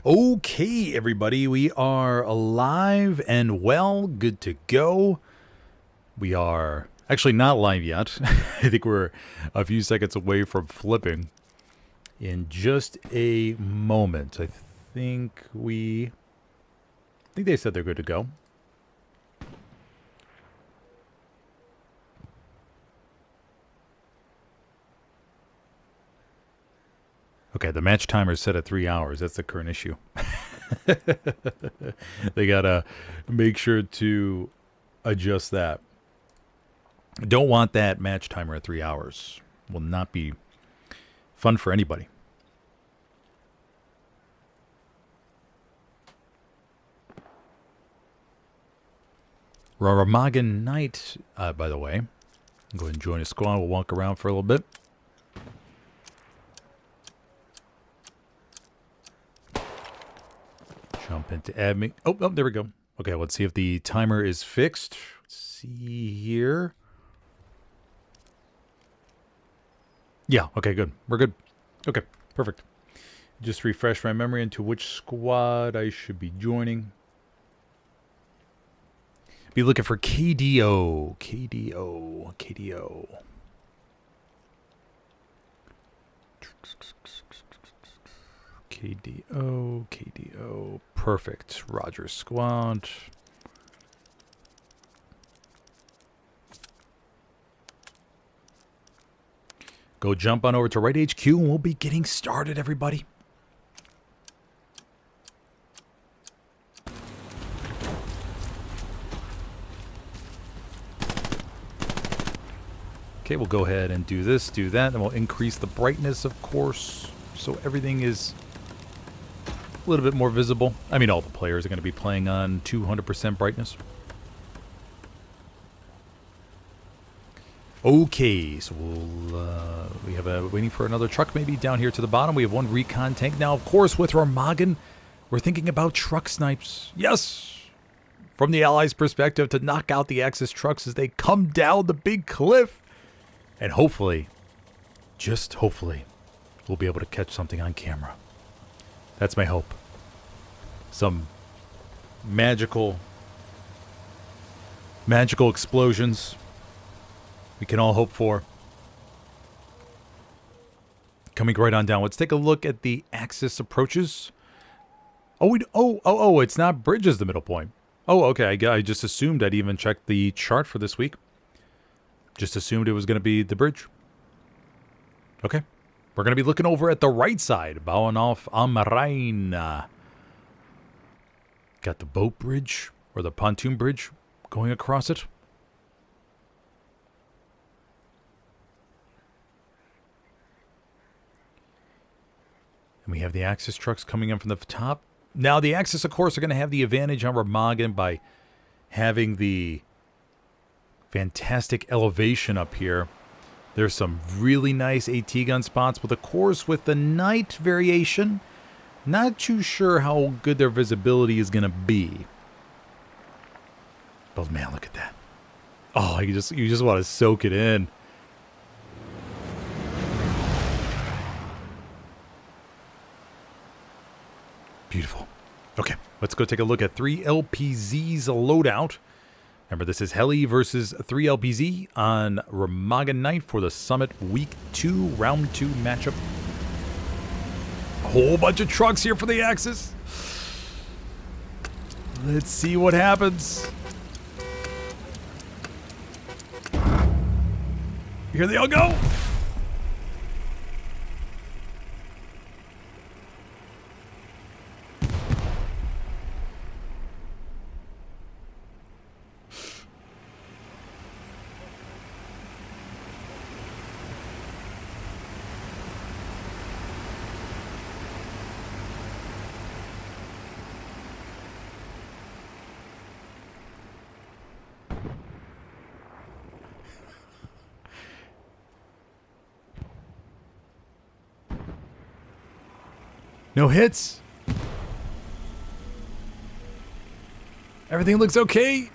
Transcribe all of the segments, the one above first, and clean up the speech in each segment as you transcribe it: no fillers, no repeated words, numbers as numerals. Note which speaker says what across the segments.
Speaker 1: Okay, everybody, we are alive and well, good to go. We are actually not live yet. I think we're a few seconds away from flipping in just a moment. I think they said they're good to go. Okay, the match timer is set at 3 hours. That's the current issue. They gotta make sure to adjust that. Don't want that match timer at 3 hours. Will not be fun for anybody. Remagen night, by the way. Go ahead and join a squad. We'll walk around for a little bit. Jump into admin. Oh, there we go. Okay, let's see if the timer is fixed. Let's see here. Yeah, okay, good. We're good. Okay, perfect. Just refresh my memory into which squad I should be joining. Be looking for KDO. KDO. KDO. Perfect. Roger squad. Go jump on over to Right HQ and we'll be getting started, everybody. Okay, we'll go ahead and do this, do that, and we'll increase the brightness, of course, so everything is a little bit more visible. I mean, all the players are going to be playing on 200% brightness. Okay, so we have waiting for another truck maybe down here to the bottom. We have one recon tank. Now, of course, with Remagen, we're thinking about truck snipes. Yes! From the Allies' perspective, to knock out the Axis trucks as they come down the big cliff. And hopefully, just hopefully, we'll be able to catch something on camera. That's my hope. Some magical explosions we can all hope for. Coming right on down. Let's take a look at the Axis approaches. Oh, it's not bridge as the middle point. Oh, okay. I just assumed I'd even checked the chart for this week. Just assumed it was going to be the bridge. Okay. We're going to be looking over at the right side. Bowing off am Rhein. Got the boat bridge, or the pontoon bridge, going across it. And we have the Axis trucks coming in from the top. Now, the Axis, of course, are going to have the advantage on Remagen by having the fantastic elevation up here. There's some really nice AT gun spots, but of course with the night variation, not too sure how good their visibility is going to be. But man, look at that. Oh, you just want to soak it in. Beautiful. Okay, let's go take a look at 3LPZ's loadout. Remember, this is Heli versus 3LPZ on Remagen night for the Summit Week 2, Round 2 matchup. A whole bunch of trucks here for the Axis. Let's see what happens. Here they all go. No hits. Everything looks okay.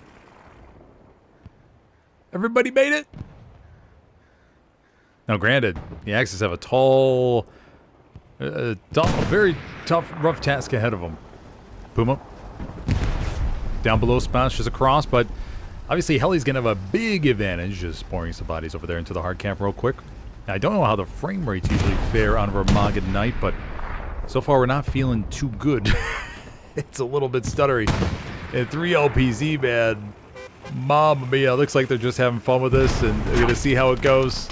Speaker 1: Everybody made it. Now, granted, the Axis have a A very tough, rough task ahead of him. Puma. Down below smashes across, but obviously Heli's going to have a big advantage, just pouring some bodies over there into the hard cap real quick. Now, I don't know how the frame rates usually fare on Remagen night, but so far we're not feeling too good. It's a little bit stuttery. And 3 LPZ, man. Mamma mia, looks like they're just having fun with this, and they're going to see how it goes.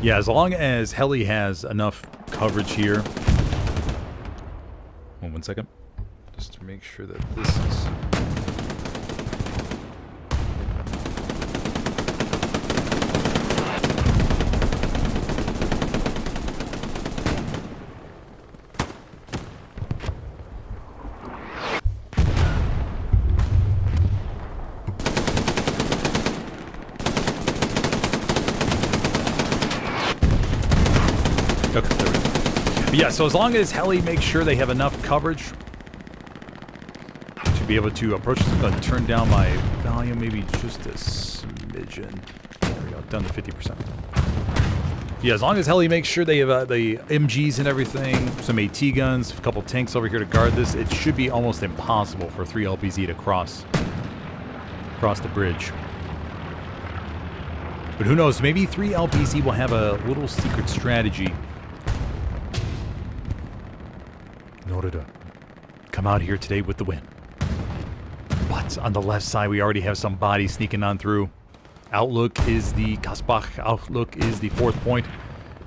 Speaker 1: Yeah, as long as Heli has enough coverage here. One second. Just to make sure that this is... Okay, there we go. But yeah, so as long as Heli makes sure they have enough coverage to be able to approach this, I'm going to turn down my volume maybe just a smidgen. There we go, down to 50%. Yeah, as long as Heli makes sure they have the MGs and everything, some AT guns, a couple tanks over here to guard this, it should be almost impossible for 3 LPZ to cross the bridge. But who knows, maybe 3 LPZ will have a little secret strategy in order to come out here today with the win. But on the left side, we already have some bodies sneaking on through. Outlook is the Kasbach. Outlook is the 4th point.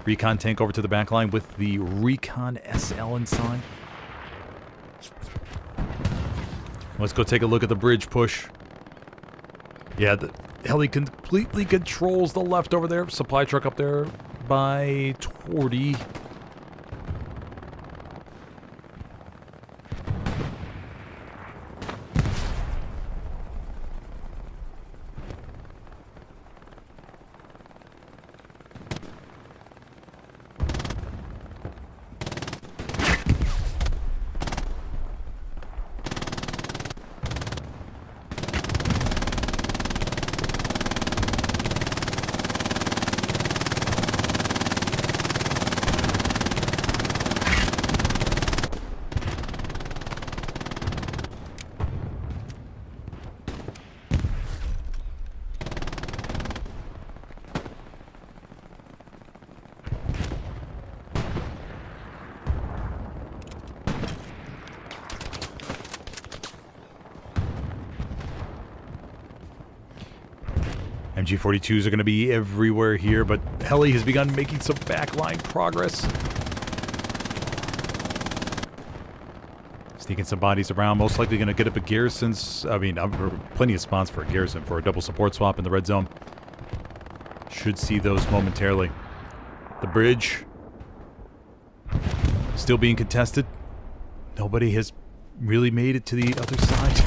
Speaker 1: Recon tank over to the back line with the Recon SL inside. Let's go take a look at the bridge push. Yeah, the Heli completely controls the left over there. Supply truck up there by 40. MG42s are going to be everywhere here, but Heli has begun making some backline progress. Sneaking some bodies around, most likely going to get up a Garrison's. I mean, plenty of spawns for a Garrison for a double support swap in the red zone. Should see those momentarily. The bridge still being contested. Nobody has really made it to the other side.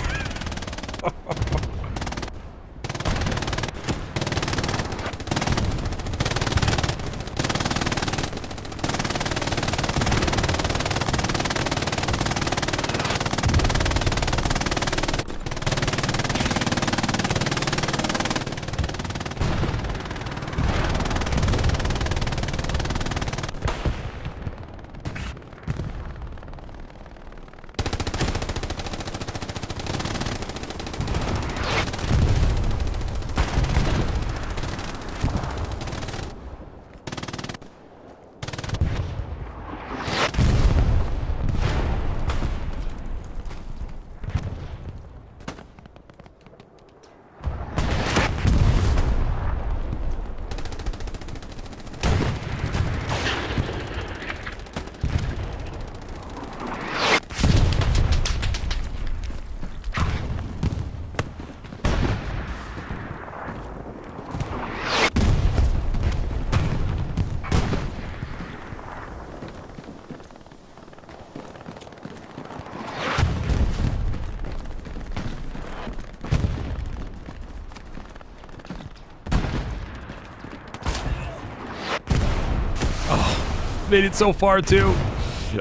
Speaker 1: Made it so far, too.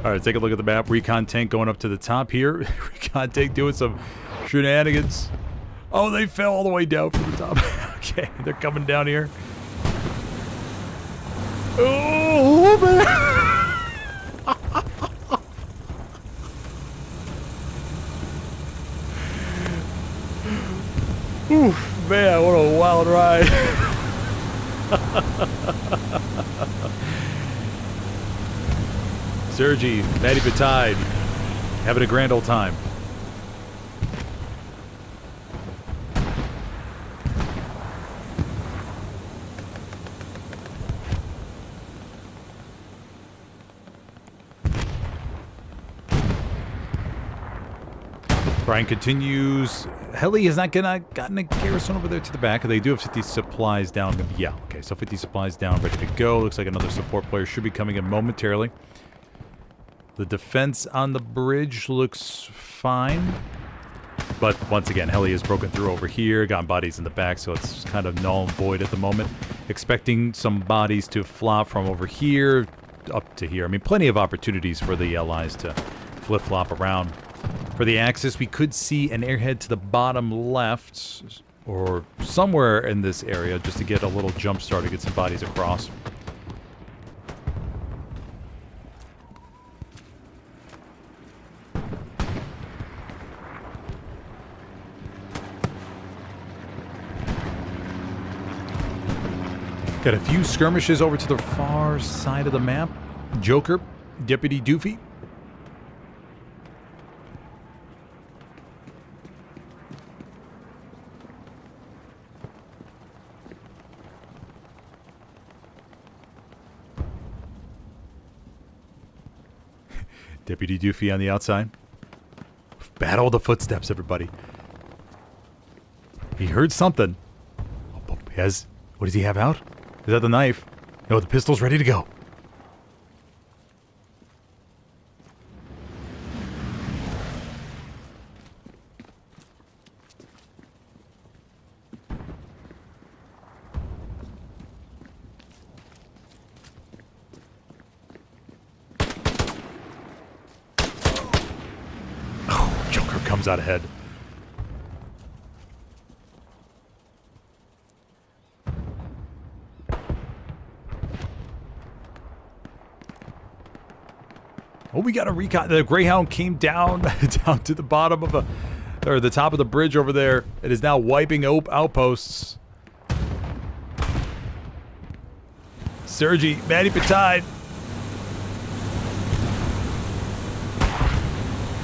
Speaker 1: All right, take a look at the map. Recon tank going up to the top here. Recon tank doing some shenanigans. Oh, they fell all the way down from the top. Okay, they're coming down here. Oh, man. Oof, man, what a wild ride. Sergi, Maddie Batide, having a grand old time. Brian continues. Heli has not gotten a garrison over there to the back. They do have 50 supplies down. Yeah, okay, so 50 supplies down, ready to go. Looks like another support player should be coming in momentarily. The defense on the bridge looks fine. But once again, Heli has broken through over here, got bodies in the back, so it's kind of null and void at the moment. Expecting some bodies to flop from over here up to here. I mean, plenty of opportunities for the allies to flip-flop around. For the Axis, we could see an airhead to the bottom left, or somewhere in this area, just to get a little jump start to get some bodies across. Got a few skirmishes over to the far side of the map. Joker, Deputy Doofy. Deputy Doofy on the outside. Battle the footsteps, everybody. He heard something. Oh, he has... What does he have out? Is that the knife? No, the pistol's ready to go. Oh, Joker comes out ahead. Oh, we got a recon. The Greyhound came down, down to the bottom of or the top of the bridge over there. It is now wiping outposts. Sergi, Maddie Patide.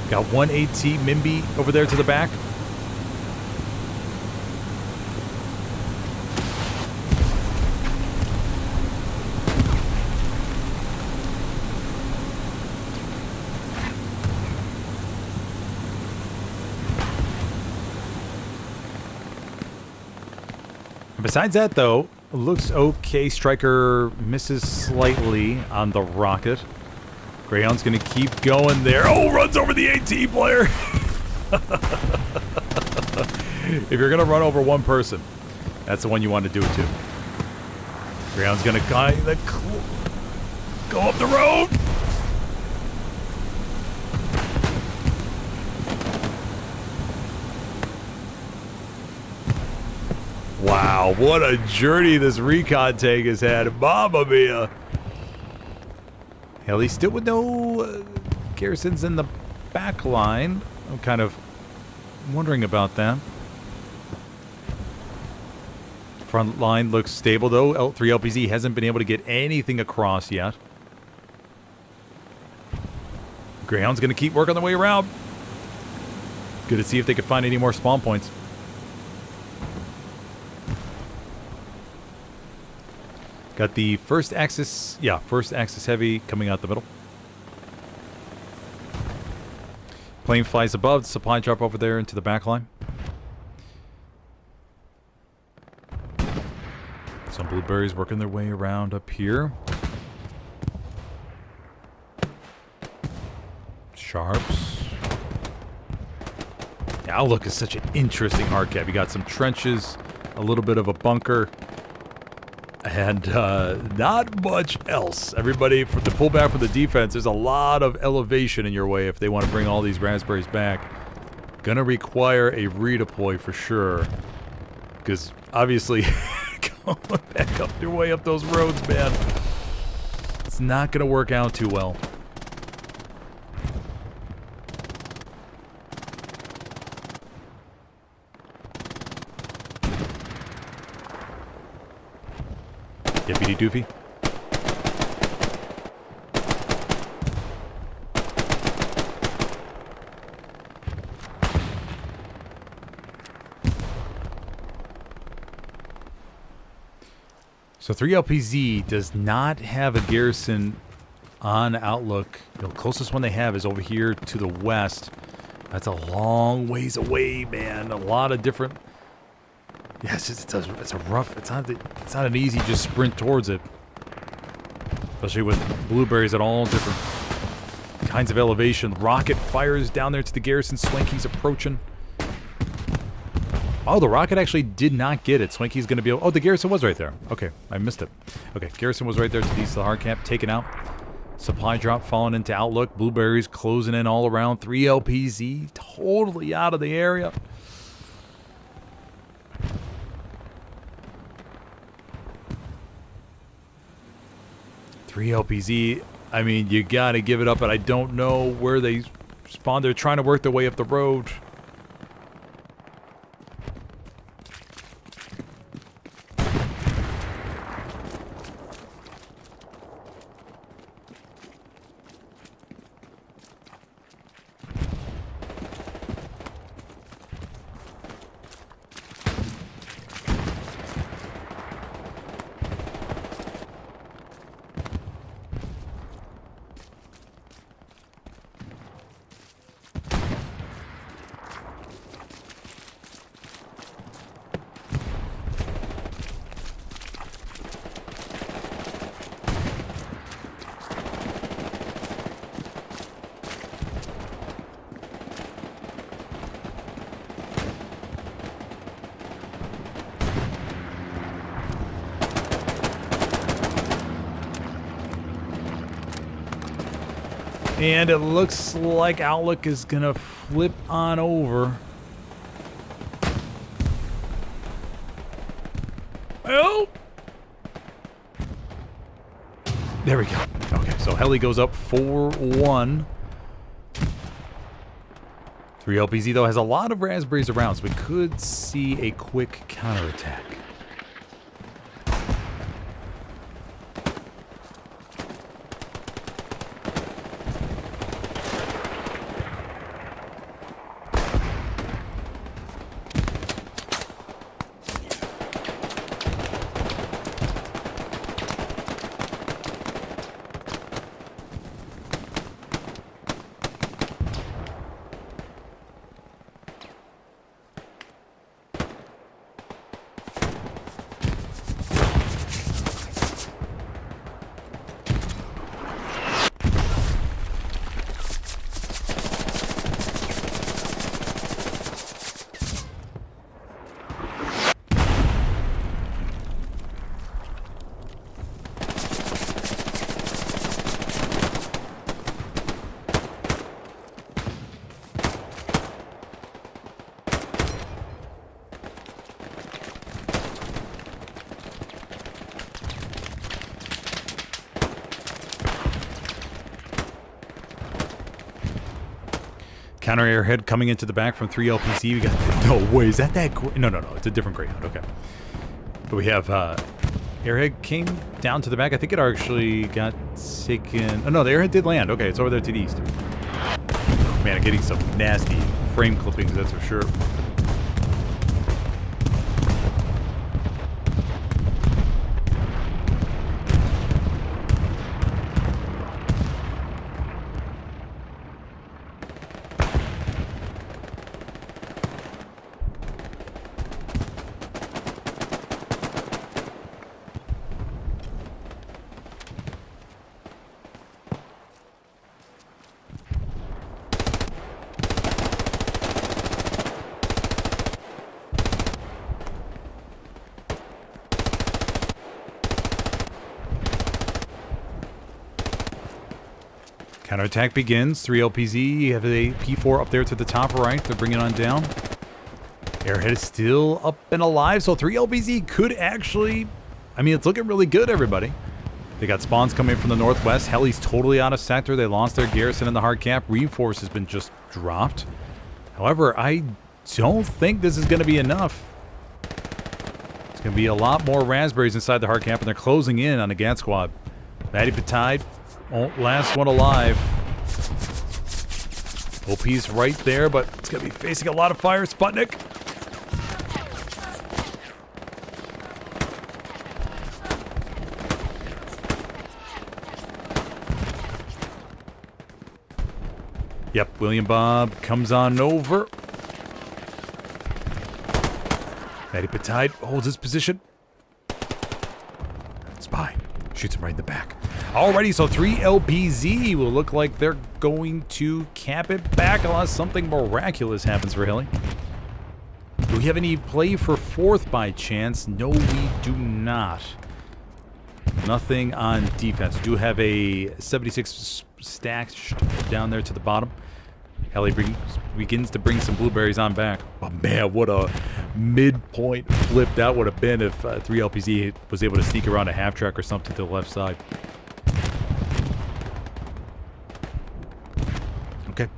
Speaker 1: Got one AT Mimby over there to the back. Besides that, though, looks okay. Striker misses slightly on the rocket. Greyhound's going to keep going there. Oh, runs over the AT player. If you're going to run over one person, that's the one you want to do it to. Greyhound's going to go up the road. Wow, what a journey this recon tank has had. Mamma mia. Heli still with no garrisons in the back line. I'm kind of wondering about that. Front line looks stable, though. L3 LPZ hasn't been able to get anything across yet. Greyhound's going to keep working their way around. Good to see if they can find any more spawn points. Got the first axis, first axis heavy coming out the middle. Plane flies above, supply drop over there into the back line. Some blueberries working their way around up here. Sharps. The outlook is such an interesting hard cap. You got some trenches, a little bit of a bunker. A And not much else. Everybody, for the pullback from the defense, there's a lot of elevation in your way if they want to bring all these raspberries back. Gonna require a redeploy for sure. Because obviously, going back up your way up those roads, man, it's not gonna work out too well. Deputy Doofy. So 3LPZ does not have a garrison on Outlook. The closest one they have is over here to the west. That's a long ways away, man. A lot of different... Yes, it's a rough... It's not an easy just sprint towards it. Especially with blueberries at all different kinds of elevation. Rocket fires down there to the garrison. Swanky's approaching. Oh, the rocket actually did not get it. Swanky's going to be able... Oh, the garrison was right there. Okay, I missed it. Okay, garrison was right there to the east of the hard camp. Taken out. Supply drop falling into Outlook. Blueberries closing in all around. 3LPZ totally out of the area. LPZ, I mean, you gotta give it up, but I don't know where they spawn. They're trying to work their way up the road. And it looks like Outlook is going to flip on over. Oh! There we go. Okay, so Heli goes up 4-1. 3LPZ, though, has a lot of raspberries around, so we could see a quick counterattack. Counter airhead coming into the back from 3LPC. We got... No way, is that No, it's a different Greyhound. Okay. But we have airhead came down to the back. I think it actually got taken... Oh, no, the airhead did land. Okay, it's over there to the east. Man, I'm getting some nasty frame clippings, that's for sure. Counterattack begins. 3 LPZ. You have a P4 up there to the top right. They're bringing on down. Airhead is still up and alive, so 3 LPZ could actually... I mean, it's looking really good, everybody. They got spawns coming in from the northwest. Heli's totally out of sector. They lost their garrison in the hard cap. Reinforce has been just dropped. However, I don't think this is going to be enough. It's going to be a lot more raspberries inside the hard cap, and they're closing in on the GAT squad. Maddie Petide, last one alive. OP's right there, but it's going to be facing a lot of fire. Sputnik. Yep, William Bob comes on over. Maddie Petide holds his position. Spy. Shoots him right in the back. Alrighty, so 3 LPZ will look like they're going to cap it back unless something miraculous happens for Heli. Do we have any play for 4th by chance? No, we do not. Nothing on defense. We do have a 76 stashed down there to the bottom. Heli begins to bring some blueberries on back. But man, what a midpoint flip that would have been if 3 LPZ was able to sneak around a half track or something to the left side. Okay.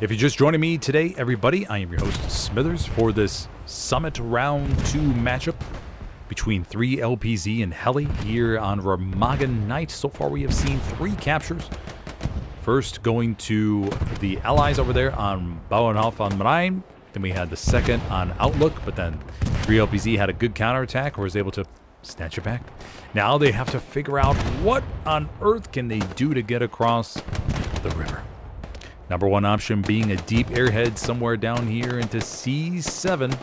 Speaker 1: If you're just joining me today, everybody, I am your host, Smithers, for this Summit Round 2 matchup between 3 LPZ and Heli here on Remagen night. So far, we have seen 3 captures. First, going to the allies over there on Bauernhof on Rhein. Then we had the second on Outlook, but then 3 LPZ had a good counterattack or was able to snatch it back. Now they have to figure out what on earth can they do to get across the river. Number one option being a deep airhead somewhere down here into C7.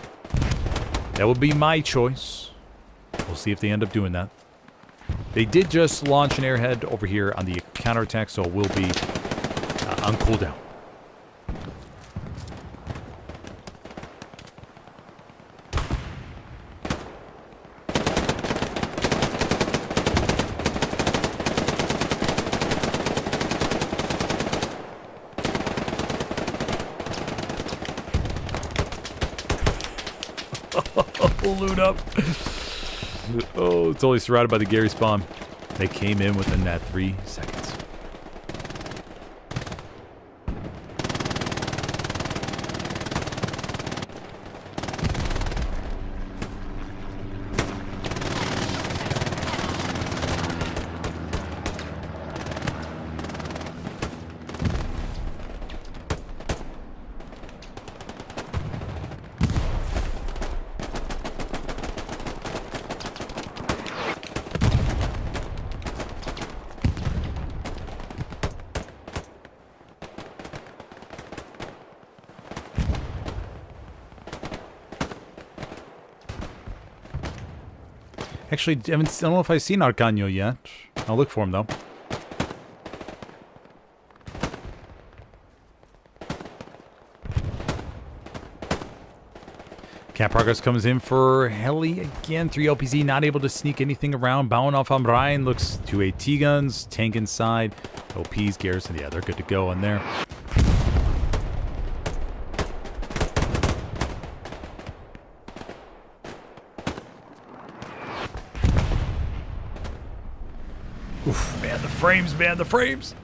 Speaker 1: That would be my choice. We'll see if they end up doing that. They did just launch an airhead over here on the counterattack, so it will be on cooldown. Loot up. Oh, it's only surrounded by the Gary spawn. They came in within that 3 seconds. Actually, I don't know if I've seen Arcanio yet. I'll look for him, though. Cap progress comes in for Heli again. 3 LPZ not able to sneak anything around. Bauernhof am Rhein looks to a T-guns. Tank inside. OP's garrison. Yeah, they're good to go in there. Oof, man, the frames, man, the frames.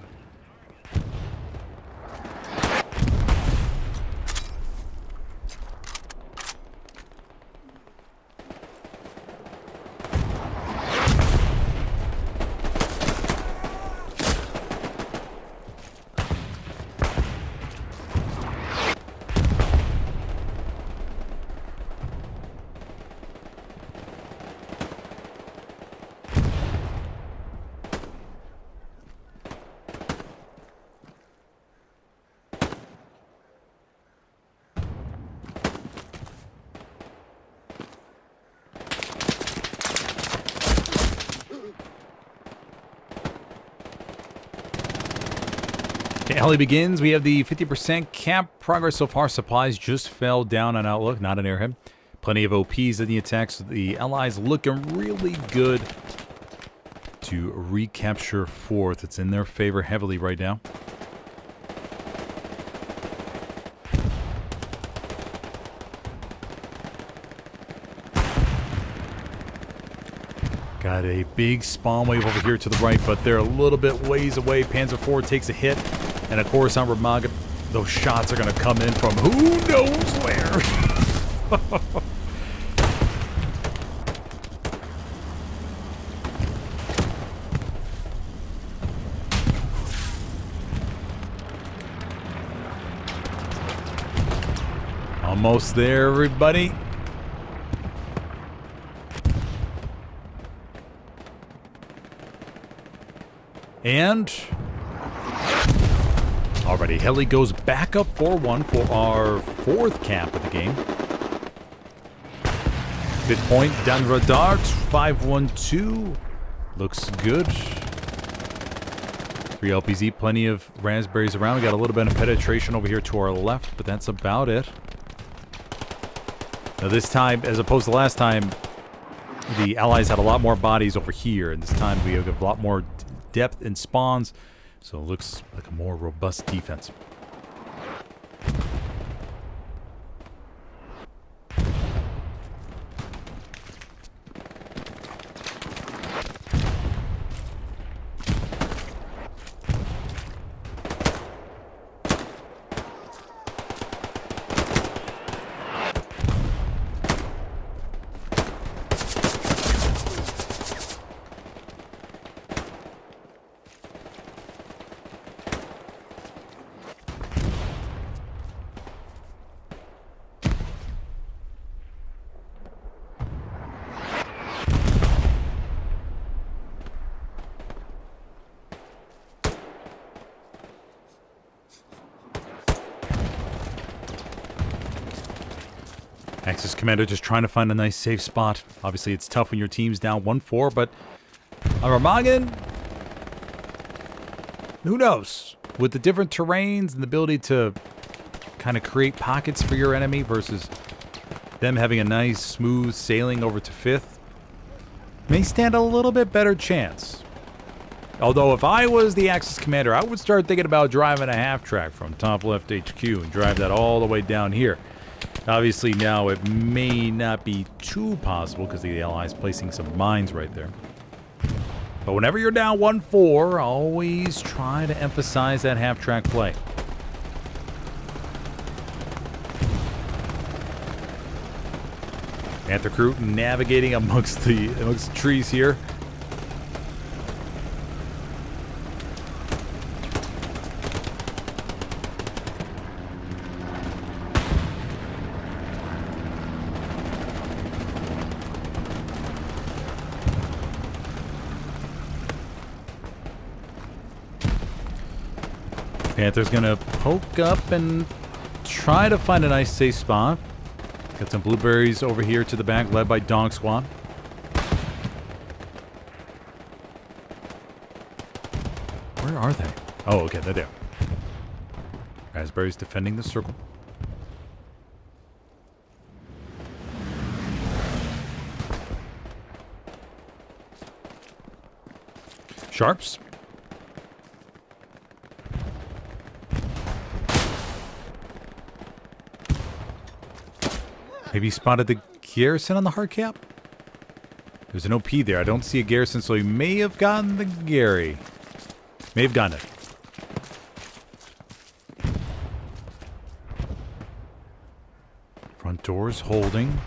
Speaker 1: Heli begins. We have the 50% cap progress so far. Supplies just fell down on Outlook, not an airhead. Plenty of OPs in the attacks. The allies looking really good to recapture 4th. It's in their favor heavily right now. Got a big spawn wave over here to the right, but they're a little bit ways away. Panzer IV takes a hit. And of course on Remagen, those shots are going to come in from who knows where. Almost there, everybody. And already, Heli goes back up 4-1 for our 4th cap of the game. 5th point, down radar, 5-1-2. Looks good. 3 LPZ, plenty of raspberries around. We got a little bit of penetration over here to our left, but that's about it. Now this time, as opposed to last time, the Allies had a lot more bodies over here, and this time we have a lot more depth and spawns, so it looks like a more robust defense. Axis Commander just trying to find a nice safe spot. Obviously, it's tough when your team's down 1-4, but on Remagen, who knows? With the different terrains and the ability to kind of create pockets for your enemy versus them having a nice, smooth sailing over to 5th, may stand a little bit better chance. Although, if I was the Axis Commander, I would start thinking about driving a half-track from top left HQ and drive that all the way down here. Obviously, now it may not be too possible because the Allies placing some mines right there. But whenever you're down 1-4, always try to emphasize that half-track play. Panther crew navigating amongst the trees here. Panther's gonna poke up and try to find a nice safe spot. Got some blueberries over here to the back, led by Dog Squad. Where are they? Oh, okay, they're there. Raspberries defending the circle. Sharps. Maybe he spotted the garrison on the hard cap? There's an OP there. I don't see a garrison, so he may have gotten the Gary. May have gotten it. Front doors holding.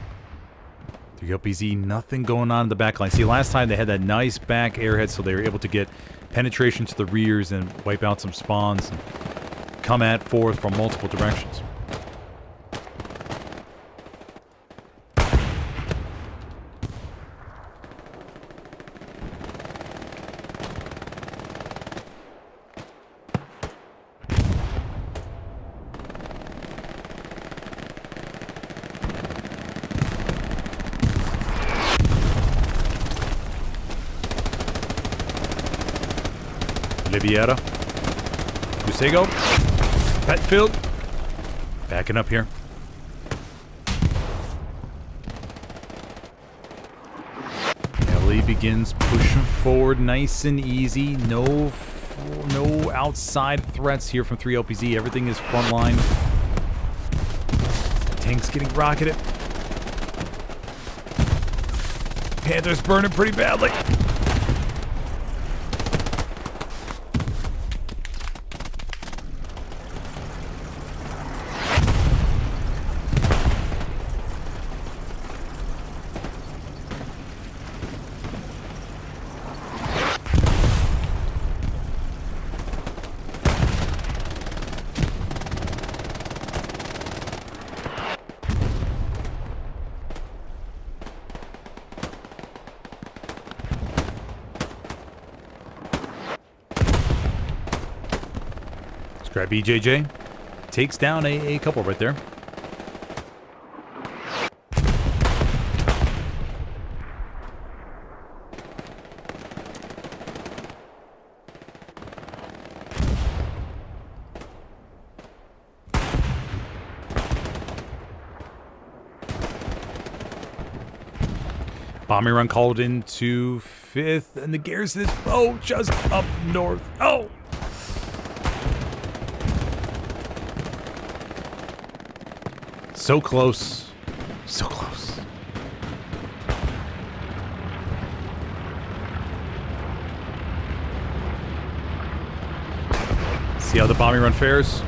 Speaker 1: 3 LPZ, nothing going on in the back line. See, last time they had that nice back airhead, so they were able to get penetration to the rears and wipe out some spawns and come at 4th from multiple directions. Oliviera. Busego. Petfield. Backing up here. Ellie begins pushing forward nice and easy. No outside threats here from 3 LPZ. Everything is front line. Tank's getting rocketed. Panther's burning pretty badly. Grab BJJ. Takes down a couple right there. Bombing run called into 5th, and the garrison is just up north. Oh! So close. So close. See how the bombing run fares?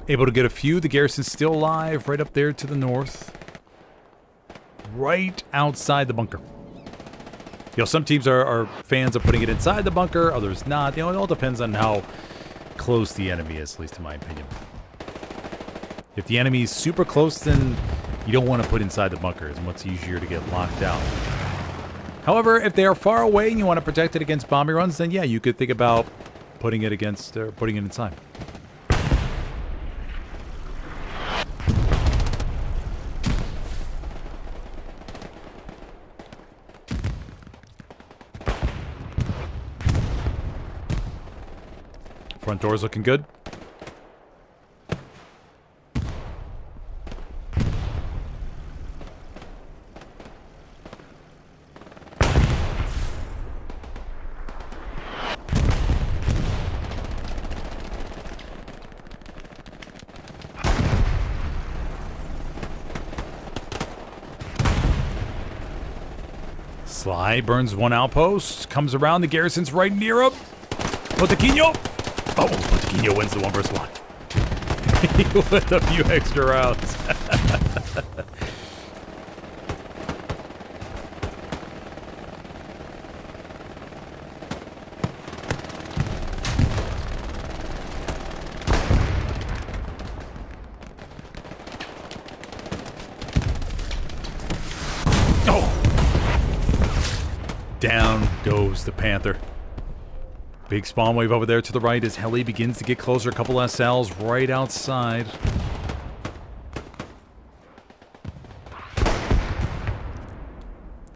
Speaker 1: Able to get a few. The garrison's still alive right up there to the north. Right outside the bunker. You know, some teams are fans of putting it inside the bunker, others not. You know, it all depends on how close the enemy is, at least in my opinion. If the enemy is super close, then you don't want to put inside the bunker. It's much easier to get locked out. However, if they are far away and you want to protect it against bombing runs, then yeah, you could think about putting it against or putting it inside. Front door's looking good. Sly burns one outpost, comes around, the garrison's right near him. Potequino! Oh, Potequino wins the 1v1. With a few extra rounds. Oh! Down goes the Panther. Big spawn wave over there to the right as Heli begins to get closer. A couple SLs right outside.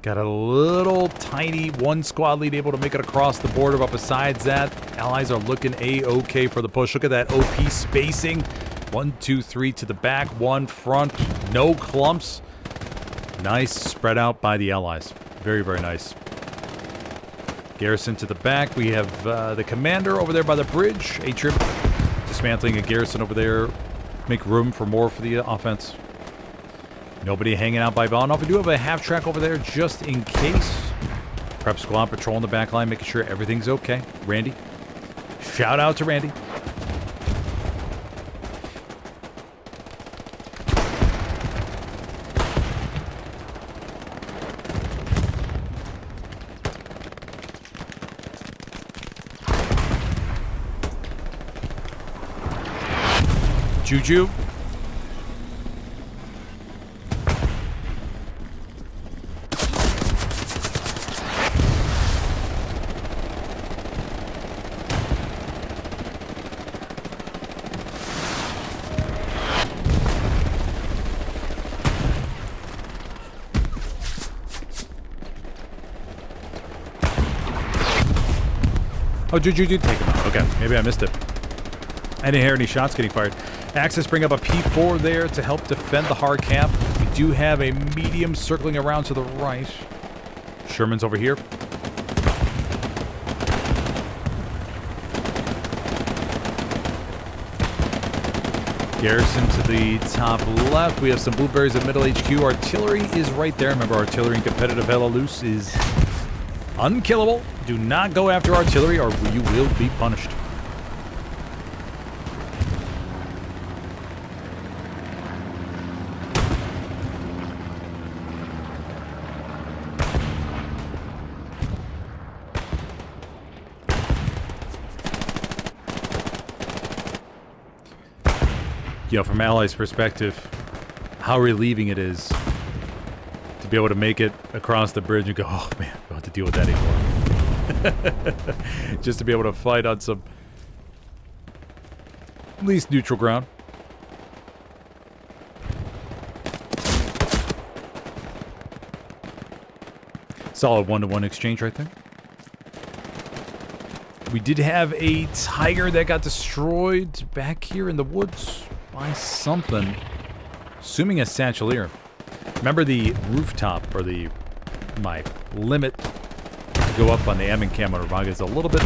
Speaker 1: Got a little tiny one squad lead able to make it across the border, but besides that, allies are looking A-okay for the push. Look at that OP spacing. 1, 2, 3 to the back, 1 front, no clumps. Nice spread out by the allies. Very, very nice. Garrison to the back. We have the commander over there by the bridge. A-Trip dismantling a garrison over there. Make room for more for the offense. Nobody hanging out by Bonhoff. We do have a half track over there just in case. Prep squad patrolling the back line, making sure everything's okay. Randy. Shout out to Randy. Juju. Oh, Juju did take him out. Okay, maybe I missed it. I didn't hear any shots getting fired. Axis bring up a P4 there to help defend the hard cap. We do have a medium circling around to the right. Sherman's over here. Garrison to the top left. We have some blueberries at middle HQ. Artillery is right there. Remember, artillery in competitive Helios is unkillable. Do not go after artillery or you will be punished. You know, from Allies' perspective, how relieving it is to be able to make it across the bridge and go, oh man, I don't have to deal with that anymore. Just to be able to fight on some at least neutral ground. Solid 1-to-1 exchange right there. We did have a tiger that got destroyed back here in the woods by something. Assuming a Satchelier. Remember the rooftop, or my limit to go up on the admin cam on Remagen is a little bit...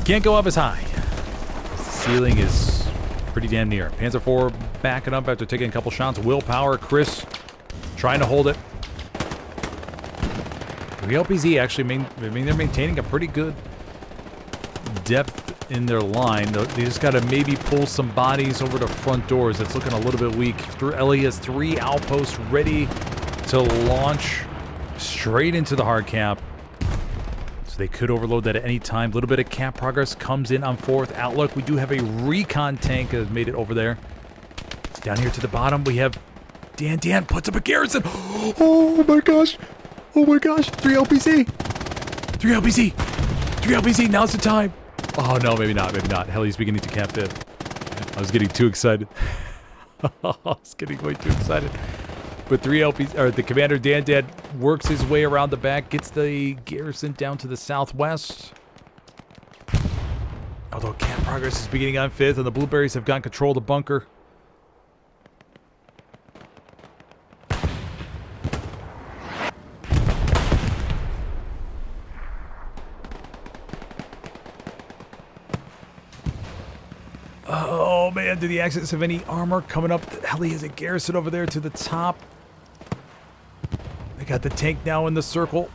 Speaker 1: Can't go up as high. The ceiling is pretty damn near. Panzer IV backing up after taking a couple shots. Willpower, Chris trying to hold it. The LPZ actually, they're maintaining a pretty good depth in their line. They just got to maybe pull some bodies over the front doors. It's looking a little bit weak. Ellie has 3 outposts ready to launch straight into the hard cap. So they could overload that at any time. A little bit of cap progress comes in on 4th outlook. We do have a recon tank that has made it over there. Down here to the bottom, we have Dan puts up a garrison. Oh my gosh. Oh my gosh. 3 LPC. 3 LPC. 3 LPC. Now's the time. Oh, no, maybe not. Maybe not. Heli's beginning to cap it. I was getting too excited. I was getting way too excited. But 3 LPs, or the commander Dan works his way around the back, gets the garrison down to the southwest. Although cap progress is beginning on 5th, and the blueberries have gotten control of the bunker. Oh man, do the Axis have any armor coming up? Heli has a garrison over there to the top. They got the tank now in the circle.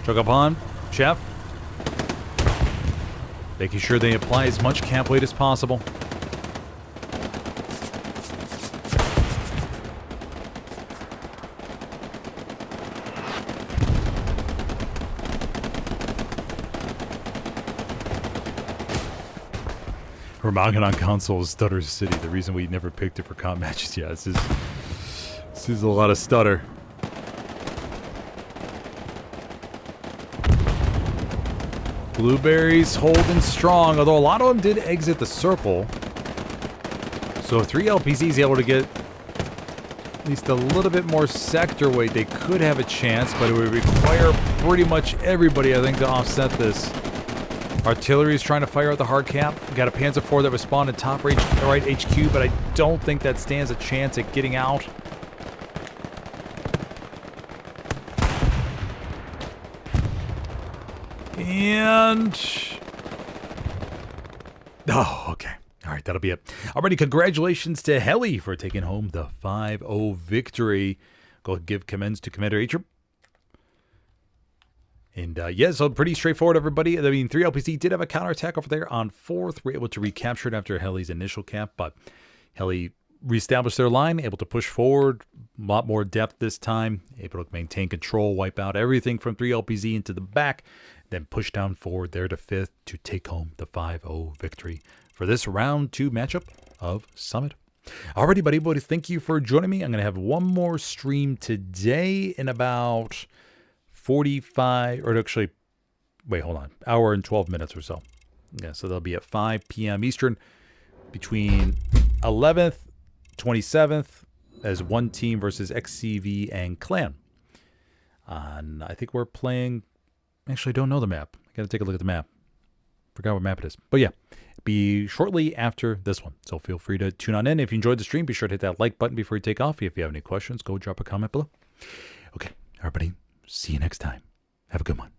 Speaker 1: Chuck upon Chef. Making sure they apply as much cap weight as possible. Remagen on console is Stutter City. The reason we never picked it for comp matches yet. This is a lot of stutter. Blueberries holding strong, although a lot of them did exit the circle. So if 3 LPZ is able to get at least a little bit more sector weight, they could have a chance, but it would require pretty much everybody, I think, to offset this. Artillery is trying to fire at the hard cap. We got a Panzer IV that responded top right HQ, but I don't think that stands a chance at getting out. And... oh, okay. All right, that'll be it. Alrighty, congratulations to Heli for taking home the 5-0 victory. Go give commends to Commander Atrum. And yeah, so pretty straightforward, everybody. I mean, 3 LPC did have a counterattack over there on 4th. We're able to recapture it after Heli's initial cap, but Heli reestablished their line, able to push forward, a lot more depth this time, able to maintain control, wipe out everything from 3 LPZ into the back, then push down forward there to 5th to take home the 5-0 victory for this round 2 matchup of Summit. Alrighty, buddy, thank you for joining me. I'm going to have one more stream today in about 45, or actually, wait, hold on, hour and 12 minutes or so. Yeah, so they'll be at 5 p.m. Eastern between 11th, 27th as one team versus XCV and Clan. And I think we're playing, actually, I don't know the map. I got to take a look at the map. Forgot what map it is. But yeah, be shortly after this one. So feel free to tune on in. If you enjoyed the stream, be sure to hit that like button before you take off. If you have any questions, go drop a comment below. Okay, everybody, see you next time. Have a good one.